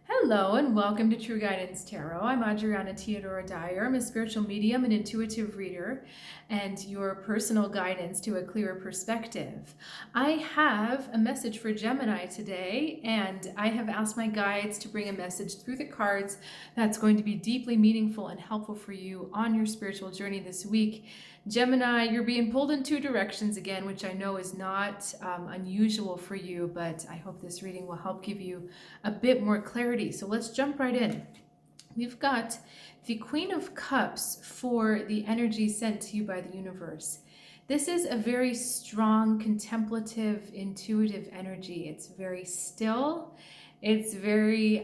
Hello and welcome to True Guidance Tarot. I'm Adriana Teodoro-Dier. I'm a spiritual medium and intuitive reader and your personal guidance to a clearer perspective. I have a message for Gemini today, and I have asked my guides to bring a message through the cards that's going to be deeply meaningful and helpful for you on your spiritual journey this week. Gemini, you're being pulled in two directions again, which I know is not unusual for you, but I hope this reading will help give you a bit more clarity. So let's jump right in. We've got the Queen of Cups for the energy sent to you by the universe. This is a very strong, contemplative, intuitive energy. It's very still. It's very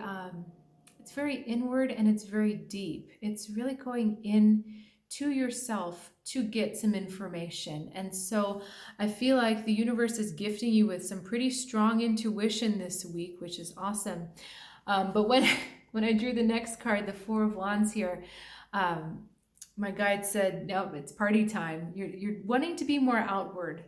inward, and it's very deep. It's really going in to yourself to get some information. And so I feel like the universe is gifting you with some pretty strong intuition this week, which is awesome. But when I drew the next card, the Four of Wands here, my guide said, no, it's party time. You're wanting to be more outward,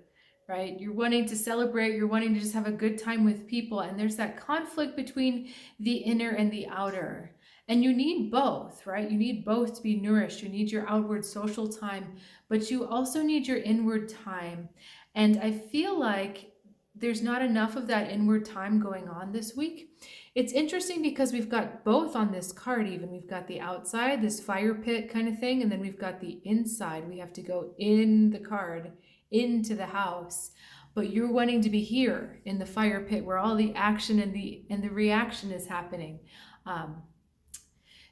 right? You're wanting to celebrate. You're wanting to just have a good time with people. And there's that conflict between the inner and the outer. And you need both, right? You need both to be nourished. You need your outward social time, but you also need your inward time. And I feel like there's not enough of that inward time going on this week. It's interesting because we've got both on this card even. We've got the outside, this fire pit kind of thing, and then we've got the inside. We have to go in the card, into the house. But you're wanting to be here in the fire pit where all the action and the reaction is happening.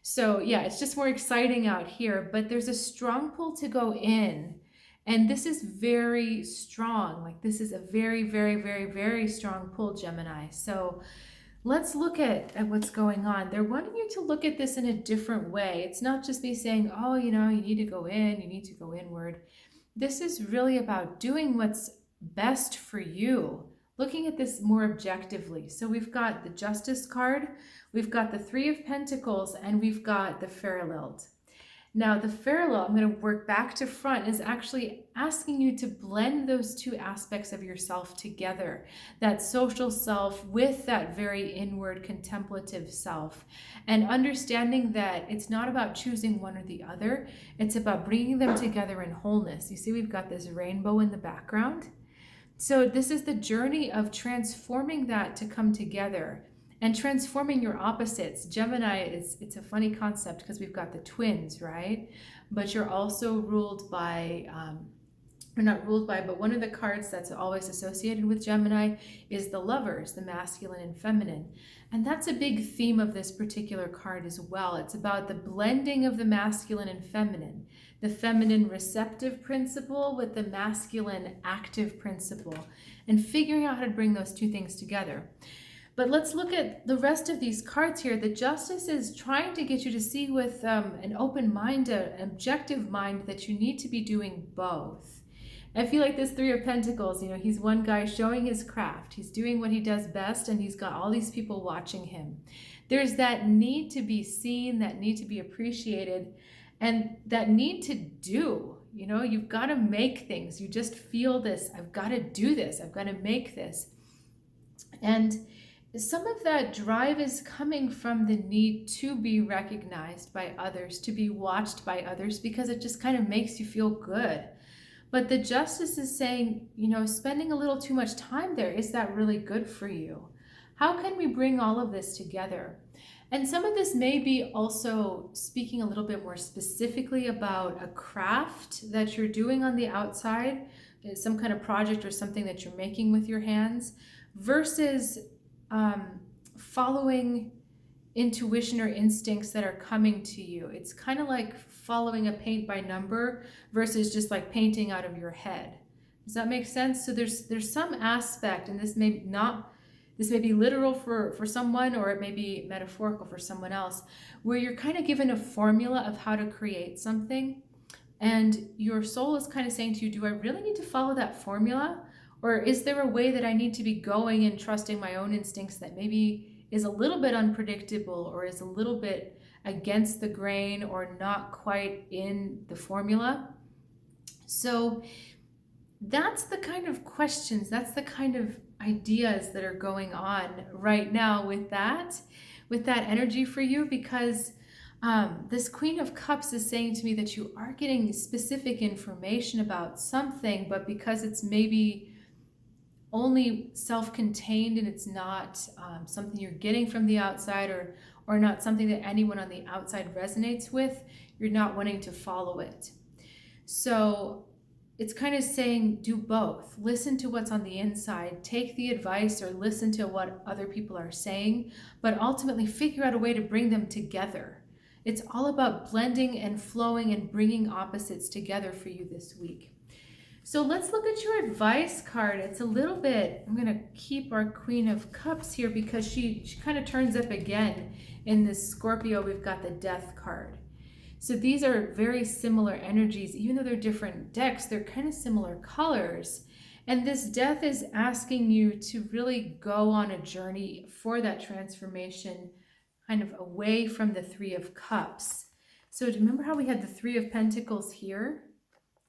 So yeah, it's just more exciting out here, but there's a strong pull to go in. And this is very strong. Like this is a very, very, very, very strong pull, Gemini. So let's look at what's going on. They're wanting you to look at this in a different way. It's not just me saying, oh, you need to go in, you need to go inward. This is really about doing what's best for you. Looking at this more objectively. So we've got the Justice card, we've got the Three of Pentacles, and we've got the Fairlilt. Now the Fairlilt, I'm going to work back to front, is actually asking you to blend those two aspects of yourself together. That social self with that very inward contemplative self. And understanding that it's not about choosing one or the other, it's about bringing them together in wholeness. You see we've got this rainbow in the background. So this is the journey of transforming that to come together and transforming your opposites. Gemini it's a funny concept because we've got the twins, right? But you're also ruled by, or not ruled by, but one of the cards that's always associated with Gemini is the Lovers, the masculine and feminine. And that's a big theme of this particular card as well. It's about the blending of the masculine and feminine, the feminine receptive principle with the masculine active principle, and figuring out how to bring those two things together. But let's look at the rest of these cards here. The Justice is trying to get you to see with an open mind, an objective mind, that you need to be doing both. I feel like this Three of Pentacles, he's one guy showing his craft. He's doing what he does best, and he's got all these people watching him. There's that need to be seen, that need to be appreciated, and that need to do. You've got to make things. You just feel this, I've got to do this, I've got to make this. And some of that drive is coming from the need to be recognized by others, to be watched by others, because it just kind of makes you feel good. But the Justice is saying, spending a little too much time there, is that really good for you? How can we bring all of this together? And some of this may be also speaking a little bit more specifically about a craft that you're doing on the outside, some kind of project or something that you're making with your hands, versus following intuition or instincts that are coming to you. It's kind of like following a paint by number versus just like painting out of your head. Does that make sense? So there's some aspect, and this may be literal for someone, or it may be metaphorical for someone else, where you're kind of given a formula of how to create something, and your soul is kind of saying to you, do I really need to follow that formula? Or is there a way that I need to be going and trusting my own instincts that maybe is a little bit unpredictable, or is a little bit against the grain, or not quite in the formula? So that's the kind of questions, that's the kind of ideas that are going on right now with that. with that energy for you, because this Queen of Cups is saying to me that you are getting specific information about something, but because it's maybe only self-contained and it's not something you're getting from the outside, or not something that anyone on the outside resonates with, you're not wanting to follow it. So it's kind of saying do both. Listen to what's on the inside, take the advice or listen to what other people are saying, but ultimately figure out a way to bring them together. It's all about blending and flowing and bringing opposites together for you this week. So let's look at your advice card. It's a little bit, I'm going to keep our Queen of Cups here because she kind of turns up again. In this Scorpio, we've got the Death card. So these are very similar energies. Even though they're different decks, they're kind of similar colors. And this Death is asking you to really go on a journey for that transformation, kind of away from the Three of Cups. So do you remember how we had the Three of Pentacles here?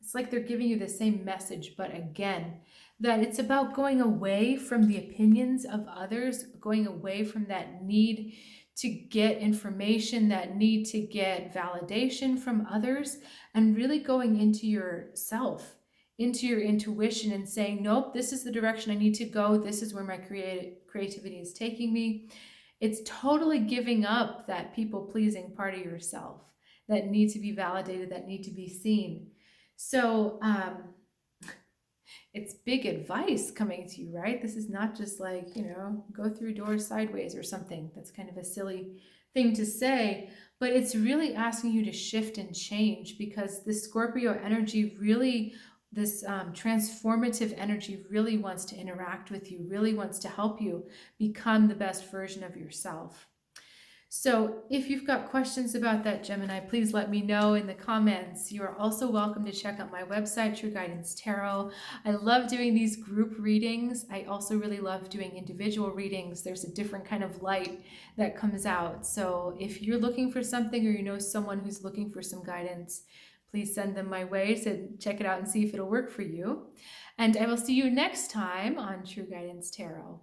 It's like they're giving you the same message, but again, that it's about going away from the opinions of others, going away from that need to get information, that need to get validation from others, and really going into yourself, into your intuition and saying, nope, this is the direction I need to go. This is where my creativity is taking me. It's totally giving up that people-pleasing part of yourself that need to be validated, that need to be seen. So it's big advice coming to you, right? This is not just like, go through doors sideways or something. That's kind of a silly thing to say, but it's really asking you to shift and change, because this Scorpio energy really, this transformative energy really wants to interact with you, really wants to help you become the best version of yourself. So if you've got questions about that, Gemini, please let me know in the comments. You are also welcome to check out my website, True Guidance Tarot. I love doing these group readings. I also really love doing individual readings. There's a different kind of light that comes out. So if you're looking for something, or you know someone who's looking for some guidance, please send them my way to check it out and see if it'll work for you. And I will see you next time on True Guidance Tarot.